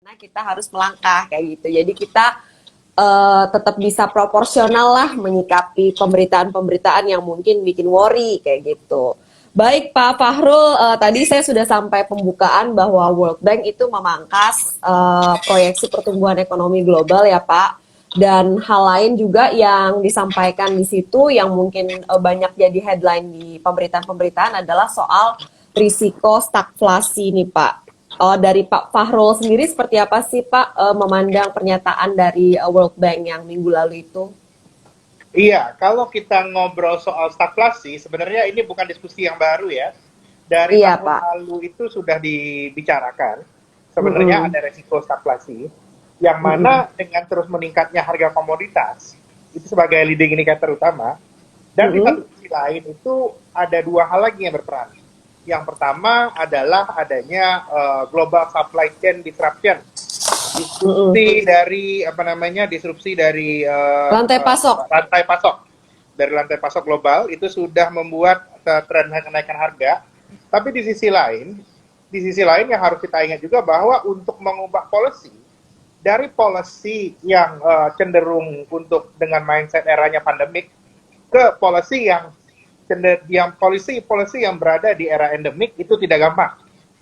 Nah, kita harus melangkah kayak gitu. Jadi kita tetap bisa proporsional lah menyikapi pemberitaan-pemberitaan yang mungkin bikin worry kayak gitu. Baik Pak Fahrul, tadi saya sudah sampai pembukaan bahwa World Bank itu memangkas proyeksi pertumbuhan ekonomi global ya Pak. Dan hal lain juga yang disampaikan di situ yang mungkin banyak jadi headline di pemberitaan-pemberitaan adalah soal risiko stagflasi nih Pak. Dari Pak Fahrul sendiri seperti apa sih Pak memandang pernyataan dari World Bank yang minggu lalu itu? Iya, kalau kita ngobrol soal stagflasi, sebenarnya ini bukan diskusi yang baru ya. Dari Iya tahun Pak. lalu itu sudah dibicarakan. Sebenarnya Mm-mm. ada resiko stagflasi, yang Mm-mm. mana dengan terus meningkatnya harga komoditas, itu sebagai leading indicator utama, dan di Mm-mm. satu sisi lain itu ada dua hal lagi yang berperan. Yang pertama adalah adanya global supply chain disruption, Mm-mm. disrupsi dari Rantai pasok. rantai pasok, dari rantai pasok global itu sudah membuat tren kenaikan harga. Tapi di sisi lain yang harus kita ingat juga bahwa untuk mengubah policy dari policy yang cenderung untuk dengan mindset eranya pandemik ke policy yang policy yang berada di era endemik itu tidak gampang.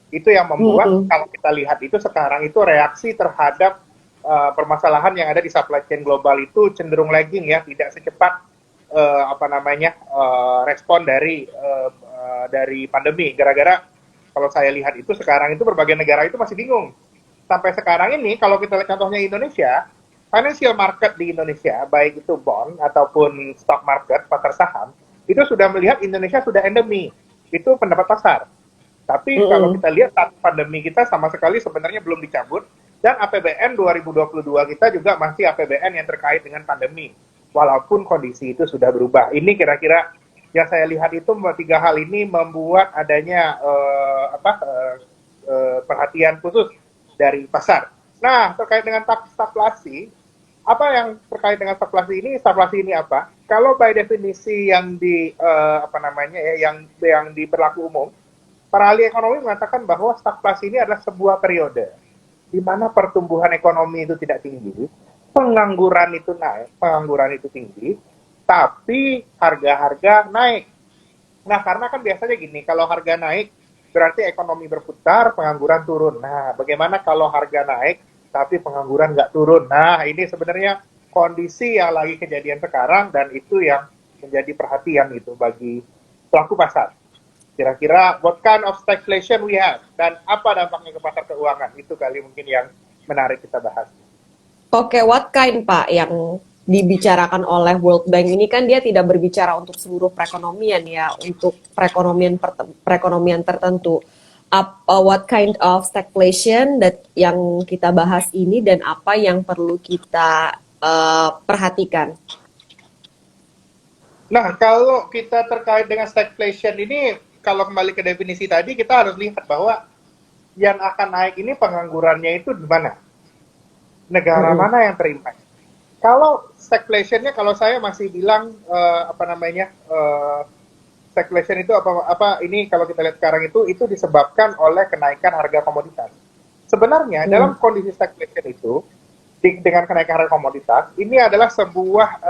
Itu yang membuat Mm-mm. kalau kita lihat itu sekarang itu reaksi terhadap permasalahan yang ada di supply chain global itu cenderung lagging ya, tidak secepat respon dari pandemi. Gara-gara kalau saya lihat itu sekarang itu berbagai negara itu masih bingung. Sampai sekarang ini kalau kita lihat contohnya Indonesia, financial market di Indonesia, baik itu bond ataupun stock market, pasar saham, itu sudah melihat Indonesia sudah endemi. Itu pendapat pasar. Tapi kalau Mm-mm. kita lihat saat pandemi kita sama sekali sebenarnya belum dicabut, dan APBN 2022 kita juga masih APBN yang terkait dengan pandemi. Walaupun kondisi itu sudah berubah. Ini kira-kira yang saya lihat itu tiga hal ini membuat adanya perhatian khusus dari pasar. Nah, terkait dengan stagflasi, apa yang terkait dengan stagflasi ini? Stagflasi ini apa? Kalau by definisi yang yang diberlaku umum, para ahli ekonomi mengatakan bahwa stagflasi ini adalah sebuah periode di mana pertumbuhan ekonomi itu tidak tinggi, pengangguran itu tinggi, tapi harga-harga naik. Nah, karena kan biasanya gini, kalau harga naik berarti ekonomi berputar, pengangguran turun. Nah, bagaimana kalau harga naik tapi pengangguran nggak turun? Nah, ini sebenarnya kondisi yang lagi kejadian sekarang dan itu yang menjadi perhatian gitu bagi pelaku pasar. Kira-kira what kind of stagflation we have dan apa dampaknya ke pasar keuangan, itu kali mungkin yang menarik kita bahas. Oke, what kind Pak yang dibicarakan oleh World Bank ini kan dia tidak berbicara untuk seluruh perekonomian ya, untuk perekonomian tertentu. What kind of stagflation that yang kita bahas ini dan apa yang perlu kita perhatikan? Nah, kalau kita terkait dengan stagflation ini, kalau kembali ke definisi tadi, kita harus lihat bahwa yang akan naik ini penganggurannya itu di mana? Negara Mm-mm. mana yang terimpact? Kalau stagflationnya, kalau saya masih bilang stagflation itu ini kalau kita lihat sekarang itu disebabkan oleh kenaikan harga komoditas. Sebenarnya Mm. dalam kondisi stagflation itu dengan kenaikan harga komoditas ini adalah sebuah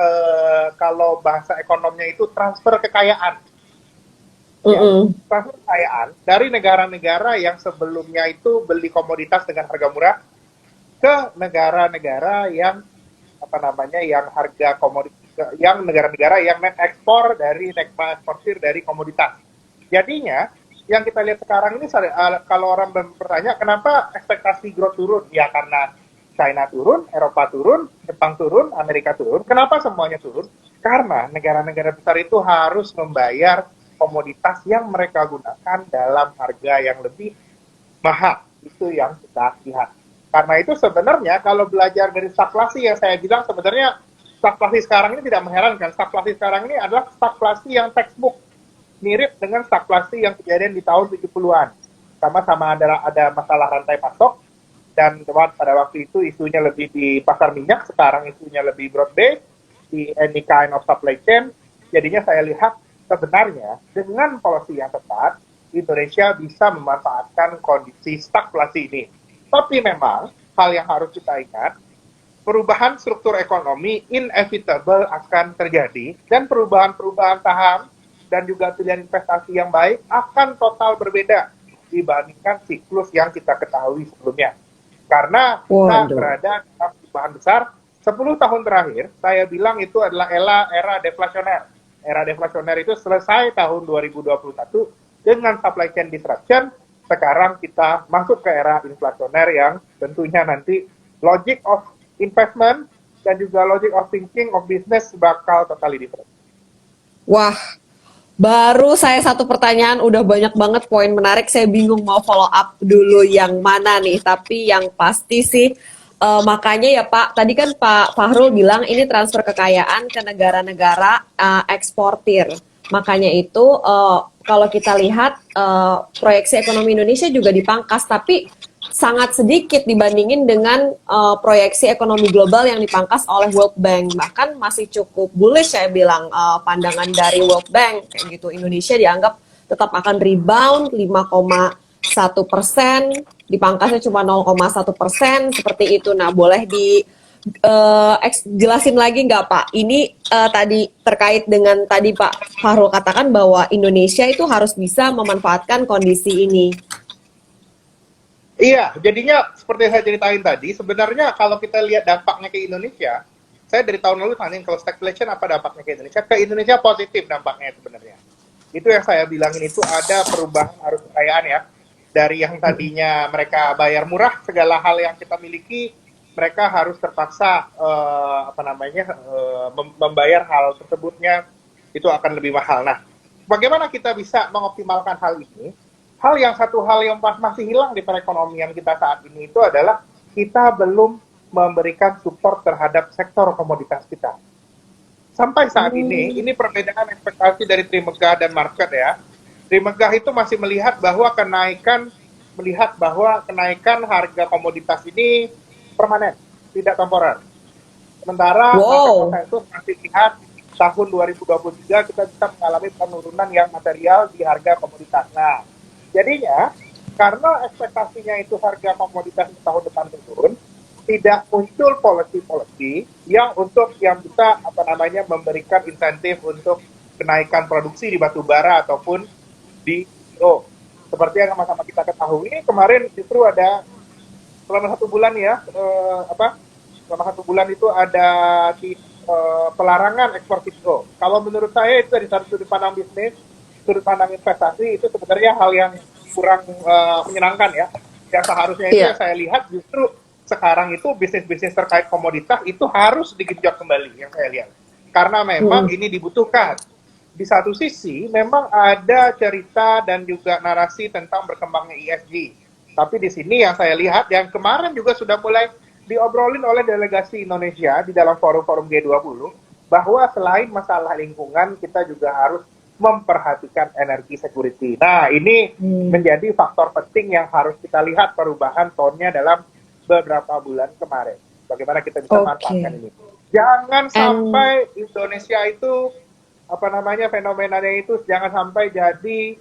kalau bahasa ekonominya itu transfer kekayaan, ya, Mm-mm. transfer kekayaan dari negara-negara yang sebelumnya itu beli komoditas dengan harga murah ke negara-negara yang yang harga komoditas, yang negara-negara yang net ekspor dari komoditas. Jadinya yang kita lihat sekarang ini, kalau orang bertanya kenapa ekspektasi growth turun, ya karena China turun, Eropa turun, Jepang turun, Amerika turun. Kenapa semuanya turun? Karena negara-negara besar itu harus membayar komoditas yang mereka gunakan dalam harga yang lebih mahal. Itu yang kita lihat. Karena itu sebenarnya kalau belajar dari stagflasi yang saya bilang, sebenarnya stagflasi sekarang ini tidak mengherankan. Stagflasi sekarang ini adalah stagflasi yang textbook, mirip dengan stagflasi yang kejadian di tahun 70-an. Sama-sama ada masalah rantai pasok, dan pada waktu itu isunya lebih di pasar minyak, sekarang isunya lebih broad based di any kind of supply chain. Jadinya saya lihat sebenarnya dengan policy yang tepat, Indonesia bisa memanfaatkan kondisi stagflasi ini. Tapi memang hal yang harus kita ingat, perubahan struktur ekonomi inevitable akan terjadi, dan perubahan-perubahan saham dan juga pilihan investasi yang baik akan total berbeda dibandingkan siklus yang kita ketahui sebelumnya. Karena kita Waduh. berada dalam perubahan besar. 10 tahun terakhir, saya bilang itu adalah era deflasioner. Era deflasioner itu selesai tahun 2021 dengan supply chain disruption. Sekarang kita masuk ke era inflasioner yang tentunya nanti logic of investment dan juga logic of thinking of business bakal totally different. Wah, baru saya satu pertanyaan udah banyak banget poin menarik. Saya bingung mau follow up dulu yang mana nih. Tapi yang pasti sih makanya ya Pak, tadi kan Pak Fahrul bilang ini transfer kekayaan ke negara-negara eksportir. Makanya itu kalau kita lihat proyeksi ekonomi Indonesia juga dipangkas, tapi sangat sedikit dibandingin dengan proyeksi ekonomi global yang dipangkas oleh World Bank. Bahkan masih cukup bullish saya bilang pandangan dari World Bank kayak gitu. Indonesia dianggap tetap akan rebound 5,1%, dipangkasnya cuma 0,1% seperti itu. Nah, boleh jelasin lagi nggak Pak? Ini tadi terkait dengan tadi Pak Fahrul katakan bahwa Indonesia itu harus bisa memanfaatkan kondisi ini. Iya, jadinya seperti yang saya ceritain tadi, sebenarnya kalau kita lihat dampaknya ke Indonesia, saya dari tahun lalu tanyain kalau stagflation apa dampaknya ke Indonesia positif dampaknya sebenarnya. Itu yang saya bilangin, itu ada perubahan arus kekayaan ya, dari yang tadinya mereka bayar murah segala hal yang kita miliki, mereka harus terpaksa membayar hal tersebutnya itu akan lebih mahal. Nah, bagaimana kita bisa mengoptimalkan hal ini? Satu hal yang masih hilang di perekonomian kita saat ini itu adalah kita belum memberikan support terhadap sektor komoditas kita. Sampai saat ini perbedaan ekspektasi dari Trimegah dan market ya. Trimegah itu masih melihat bahwa kenaikan harga komoditas ini permanen, tidak temporer. Sementara konsensus masih lihat tahun 2023 kita bisa mengalami penurunan yang material di harga komoditas. Nah, jadinya, karena ekspektasinya itu harga komoditas tahun depan turun, tidak muncul policy yang bisa memberikan insentif untuk kenaikan produksi di batu bara ataupun di seperti yang sama-sama kita ketahui, kemarin justru ada selama 1 bulan ya, selama 1 bulan itu ada pelarangan ekspor cpo. Kalau menurut saya itu dari sudut pandang bisnis, sudut pandang investasi itu sebenarnya hal yang kurang menyenangkan ya. Yang seharusnya itu yang saya lihat justru sekarang itu bisnis-bisnis terkait komoditas itu harus digenjot kembali yang saya lihat. Karena memang ini dibutuhkan. Di satu sisi memang ada cerita dan juga narasi tentang berkembangnya ESG. Tapi di sini yang saya lihat yang kemarin juga sudah mulai diobrolin oleh delegasi Indonesia di dalam forum-forum G20 bahwa selain masalah lingkungan kita juga harus memperhatikan energi security. Nah, ini menjadi faktor penting yang harus kita lihat perubahan tone-nya dalam beberapa bulan kemarin. Bagaimana kita bisa manfaatkan ini. Jangan sampai Indonesia itu fenomenanya itu jangan sampai jadi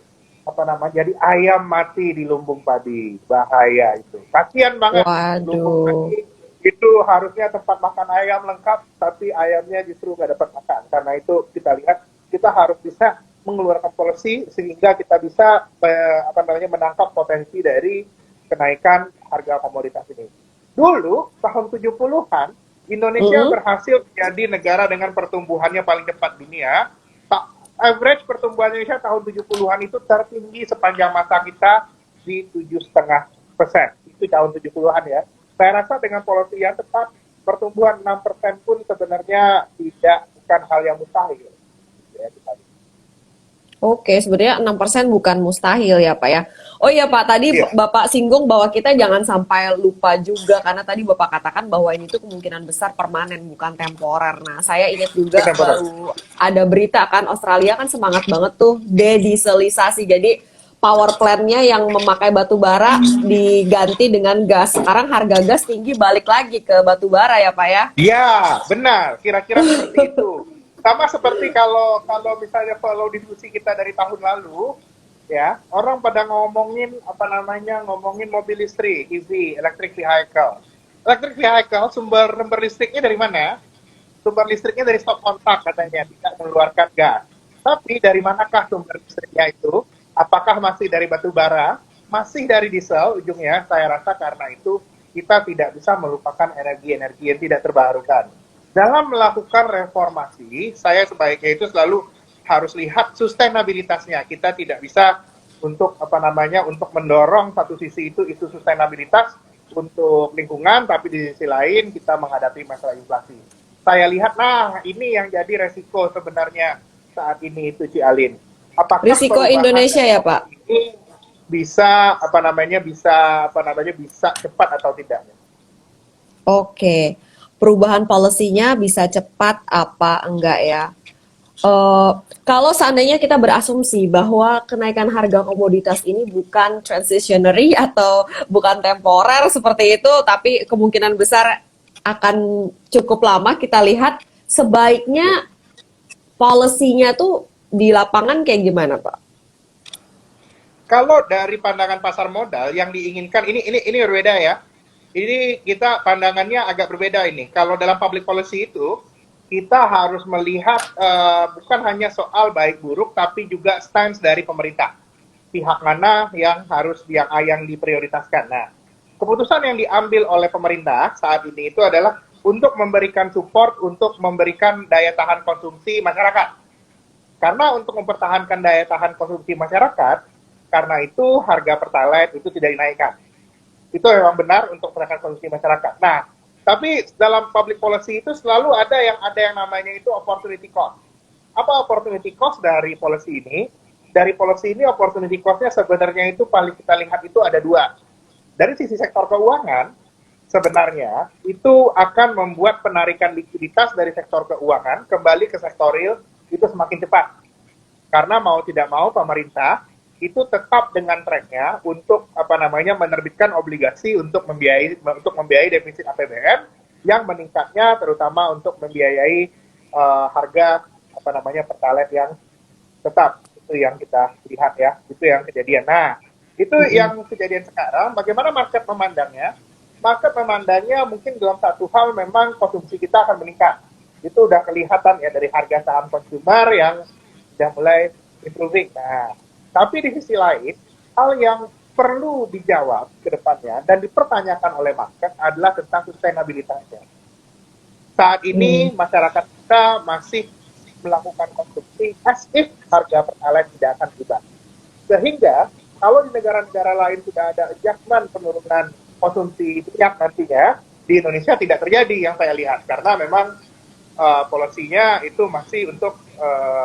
jadi ayam mati di lumbung padi. Bahaya itu. Kasihan banget. Lumbung padi itu harusnya tempat makan ayam lengkap, tapi ayamnya justru nggak dapat makan. Karena itu kita lihat kita harus bisa mengeluarkan policy sehingga kita bisa menangkap potensi dari kenaikan harga komoditas ini. Dulu tahun 70-an Indonesia berhasil menjadi negara dengan pertumbuhannya paling cepat dunia. Average pertumbuhan Indonesia tahun 70-an itu tertinggi sepanjang masa kita di 7,5%. Itu tahun 70-an ya. Saya rasa dengan policy yang tepat pertumbuhan 6% pun sebenarnya bukan hal yang mustahil. Oke, sebenarnya 6% bukan mustahil ya Pak ya. Oh iya Pak, tadi Bapak singgung bahwa kita jangan sampai lupa juga, karena tadi Bapak katakan bahwa ini tuh kemungkinan besar permanen, bukan temporer. Nah, saya ingat juga baru ada berita kan, Australia kan semangat banget tuh dedieselisasi. Jadi power plant-nya yang memakai batu bara diganti dengan gas. Sekarang harga gas tinggi, balik lagi ke batu bara ya Pak ya? Iya, benar. Kira-kira seperti itu. Sama seperti kalau misalnya follow diskusi kita dari tahun lalu, ya orang pada ngomongin ngomongin mobil listrik, EV, electric vehicle. electric vehicle, sumber listriknya dari mana? Sumber listriknya dari stop kontak katanya, tidak mengeluarkan gas. Tapi dari manakah sumber listriknya itu? Apakah masih dari batu bara? Masih dari diesel ujungnya? Saya rasa karena itu kita tidak bisa melupakan energi-energi yang tidak terbarukan. Dalam melakukan reformasi, saya sebaiknya itu selalu harus lihat sustainabilitasnya. Kita tidak bisa untuk untuk mendorong satu sisi itu isu sustainabilitas untuk lingkungan, tapi di sisi lain kita menghadapi masalah inflasi. Saya lihat, nah ini yang jadi resiko sebenarnya saat ini itu Cialin. Apakah Risiko Indonesia ya, Pak? ini bisa bisa cepat atau tidak? Oke, perubahan policy-nya bisa cepat apa enggak ya? Kalau seandainya kita berasumsi bahwa kenaikan harga komoditas ini bukan transitionary atau bukan temporer seperti itu, tapi kemungkinan besar akan cukup lama, kita lihat sebaiknya policy-nya tuh di lapangan kayak gimana, Pak? Kalau dari pandangan pasar modal yang diinginkan ini berbeda ya. Ini kita pandangannya agak berbeda ini. Kalau dalam public policy itu kita harus melihat bukan hanya soal baik buruk tapi juga stance dari pemerintah. Pihak mana yang harus yang diprioritaskan. Nah, keputusan yang diambil oleh pemerintah saat ini itu adalah untuk memberikan support untuk memberikan daya tahan konsumsi masyarakat. Karena untuk mempertahankan daya tahan konsumsi masyarakat, karena itu harga Pertalite itu tidak dinaikkan. Itu memang benar untuk pertahanan konsumsi masyarakat. Nah, tapi dalam public policy itu selalu ada yang namanya itu opportunity cost. Apa opportunity cost dari policy ini? Dari policy ini opportunity cost-nya sebenarnya itu paling kita lihat itu ada dua. Dari sisi sektor keuangan, sebenarnya itu akan membuat penarikan likuiditas dari sektor keuangan kembali ke sektor real itu semakin cepat. Karena mau tidak mau pemerintah itu tetap dengan tracknya untuk menerbitkan obligasi untuk membiayai defisit APBN yang meningkatnya terutama untuk membiayai harga Pertalite yang tetap. Itu yang kita lihat ya, itu yang kejadian. Nah, itu yang kejadian sekarang. Bagaimana market memandangnya? Market memandangnya mungkin dalam satu hal memang konsumsi kita akan meningkat. Itu udah kelihatan ya dari harga saham konsumer yang sudah mulai improving. Nah, tapi di sisi lain, hal yang perlu dijawab ke depannya dan dipertanyakan oleh market adalah tentang sustainabilitasnya. Saat ini masyarakat kita masih melakukan konsumsi as if harga Pertalite tidak akan berubah. Sehingga kalau di negara-negara lain sudah ada adjustment penurunan konsumsi minyak nantinya, di Indonesia tidak terjadi yang saya lihat karena memang polisinya itu masih untuk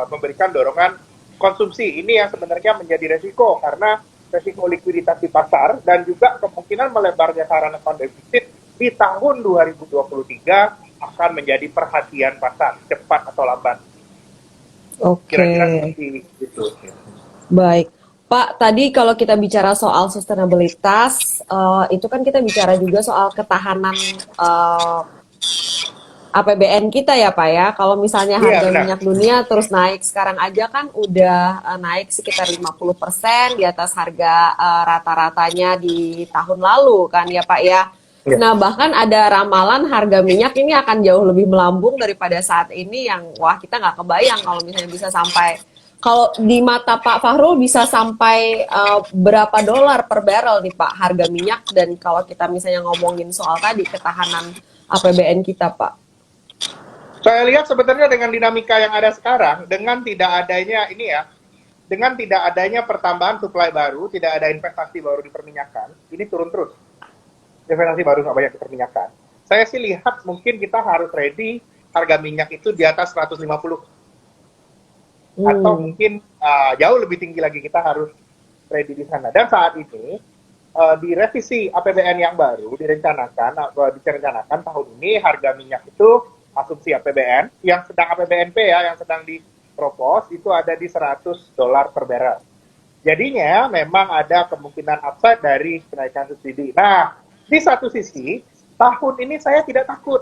memberikan dorongan konsumsi. Ini yang sebenarnya menjadi resiko karena resiko likuiditas di pasar dan juga kemungkinan melebarnya current account deficit di tahun 2023 akan menjadi perhatian pasar cepat atau lambat. Oke. Kira-kira seperti itu. Baik. Pak, tadi kalau kita bicara soal sustainabilitas, itu kan kita bicara juga soal ketahanan APBN kita ya Pak ya. Kalau misalnya harga minyak dunia terus naik, sekarang aja kan udah naik sekitar 50% di atas harga rata-ratanya di tahun lalu kan ya Pak ya. Nah, bahkan ada ramalan harga minyak ini akan jauh lebih melambung daripada saat ini yang wah kita nggak kebayang kalau misalnya bisa sampai, kalau di mata Pak Fahrul bisa sampai berapa dolar per barrel nih Pak harga minyak, dan kalau kita misalnya ngomongin soal tadi ketahanan APBN kita Pak. Saya lihat sebenarnya dengan dinamika yang ada sekarang, dengan tidak adanya pertambahan suplai baru, tidak ada investasi baru di perminyakan, ini turun terus. Investasi baru nggak banyak di perminyakan. Saya sih lihat mungkin kita harus ready harga minyak itu di atas 150. Atau mungkin jauh lebih tinggi lagi kita harus ready di sana. Dan saat ini di revisi APBN yang baru direncanakan tahun ini harga minyak itu asumsi APBN yang sedang APBNP ya yang sedang dipropos itu ada di $100 per barrel. Jadinya memang ada kemungkinan upside dari kenaikan subsidi. Nah, di satu sisi tahun ini saya tidak takut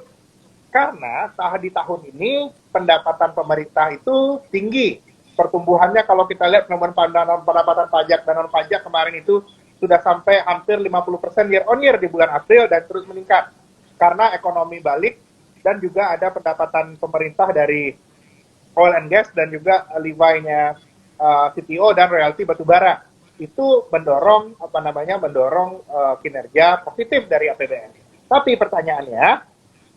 karena di tahun ini pendapatan pemerintah itu tinggi. Pertumbuhannya kalau kita lihat pendapatan pajak dan non pajak kemarin itu sudah sampai hampir 50% year on year di bulan April dan terus meningkat. karena ekonomi balik dan juga ada pendapatan pemerintah dari oil and gas dan juga levi-nya CPO dan royalti batubara. Itu mendorong kinerja positif dari APBN. Tapi pertanyaannya,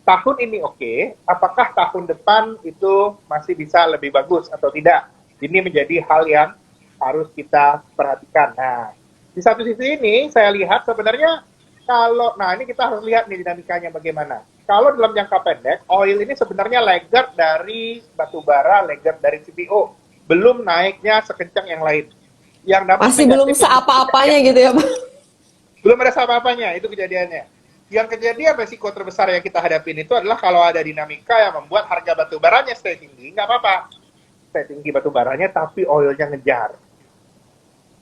tahun ini oke, apakah tahun depan itu masih bisa lebih bagus atau tidak? Ini menjadi hal yang harus kita perhatikan. Nah, di satu sisi ini saya lihat sebenarnya ini kita harus lihat nih dinamikanya bagaimana. Kalau dalam jangka pendek, oil ini sebenarnya laggard dari batubara, laggard dari CPO. Belum naiknya sekencang yang lain. Yang Masih belum seapa-apanya gitu ya, Pak? Belum ada apa-apanya, itu kejadiannya. Yang kejadian resiko terbesar yang kita hadapin itu adalah kalau ada dinamika yang membuat harga batubaranya stay tinggi, nggak apa-apa. Stay tinggi batubaranya, tapi oilnya ngejar.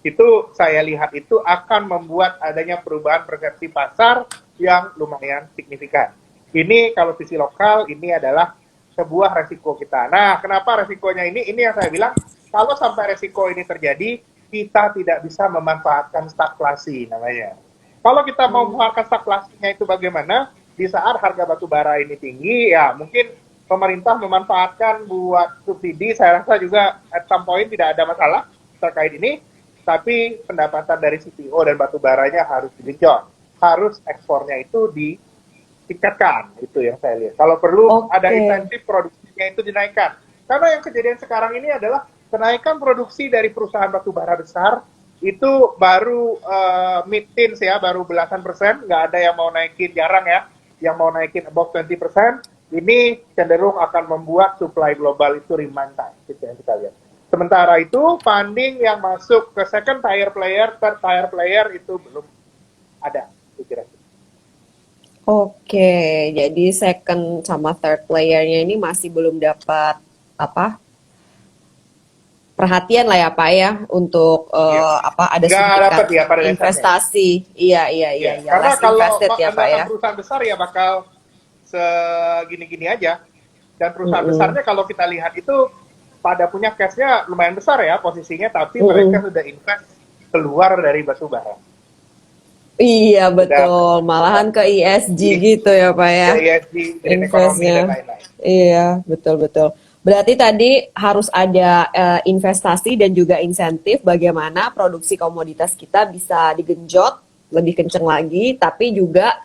Itu saya lihat itu akan membuat adanya perubahan persepsi pasar yang lumayan signifikan. Ini kalau sisi lokal, ini adalah sebuah resiko kita. Nah, kenapa resikonya ini? Ini yang saya bilang, kalau sampai resiko ini terjadi, kita tidak bisa memanfaatkan stagflasi namanya. Kalau kita mau memanfaatkan stagflasinya itu bagaimana? Di saat harga batu bara ini tinggi, ya mungkin pemerintah memanfaatkan buat subsidi, saya rasa juga at some point tidak ada masalah terkait ini, tapi pendapatan dari CPO dan batu baranya harus digenjot. Harus ekspornya itu ditingkatkan, itu yang saya lihat. Kalau perlu ada insentif produksinya itu dinaikkan. Karena yang kejadian sekarang ini adalah kenaikan produksi dari perusahaan batubara besar itu baru mid-teens ya, baru belasan persen, nggak ada yang mau naikin, jarang ya, yang mau naikin above 20%, ini cenderung akan membuat supply global itu remain tight, gitu yang kita lihat. Sementara itu, funding yang masuk ke second tier player, third tier player itu belum ada, kira-kira. Oke, jadi second sama third playernya ini masih belum dapat perhatian lah ya Pak ya untuk ada sedikit ya, investasi. Iya. Karena kalau ya, Pak, ya. Perusahaan besar ya bakal segini-gini aja. Dan perusahaan besarnya kalau kita lihat itu pada punya cash-nya lumayan besar ya posisinya, tapi mereka sudah invest keluar dari batu bara. Iya betul, malahan ke ESG gitu ya Pak ya. Ke ESG, ekonomi dan lain-lain. Iya betul. Berarti tadi harus ada investasi dan juga insentif bagaimana produksi komoditas kita bisa digenjot lebih kenceng lagi, tapi juga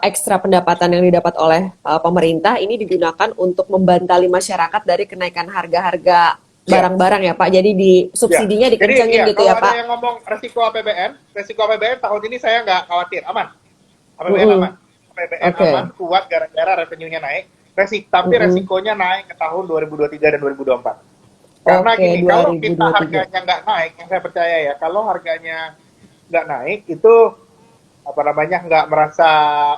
ekstra pendapatan yang didapat oleh pemerintah ini digunakan untuk membantali masyarakat dari kenaikan harga-harga barang-barang ya Pak. Jadi subsidinya dikencengin gitu ya Pak. Kalau ada yang ngomong resiko APBN tahun ini saya nggak khawatir, aman. APBN aman. APBN aman, kuat gara-gara revenue-nya naik. Tapi resikonya naik ke tahun 2023 dan 2024. Karena gini, kalau kita harganya nggak naik, yang saya percaya ya, kalau harganya nggak naik itu nggak merasa,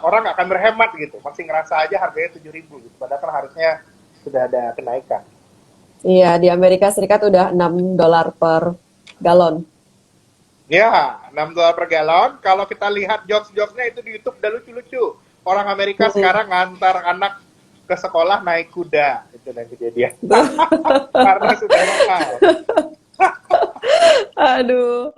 orang nggak akan berhemat gitu, masih ngerasa aja harganya 7.000 gitu, padahal kan harusnya sudah ada kenaikan. Iya, di Amerika Serikat udah $6 per galon. Ya, $6 per galon. Kalau kita lihat jokes-jokesnya itu di YouTube udah lucu-lucu. Orang Amerika sekarang ngantar anak ke sekolah naik kuda, itu dan kejadian. Karena sudah mahal. Aduh.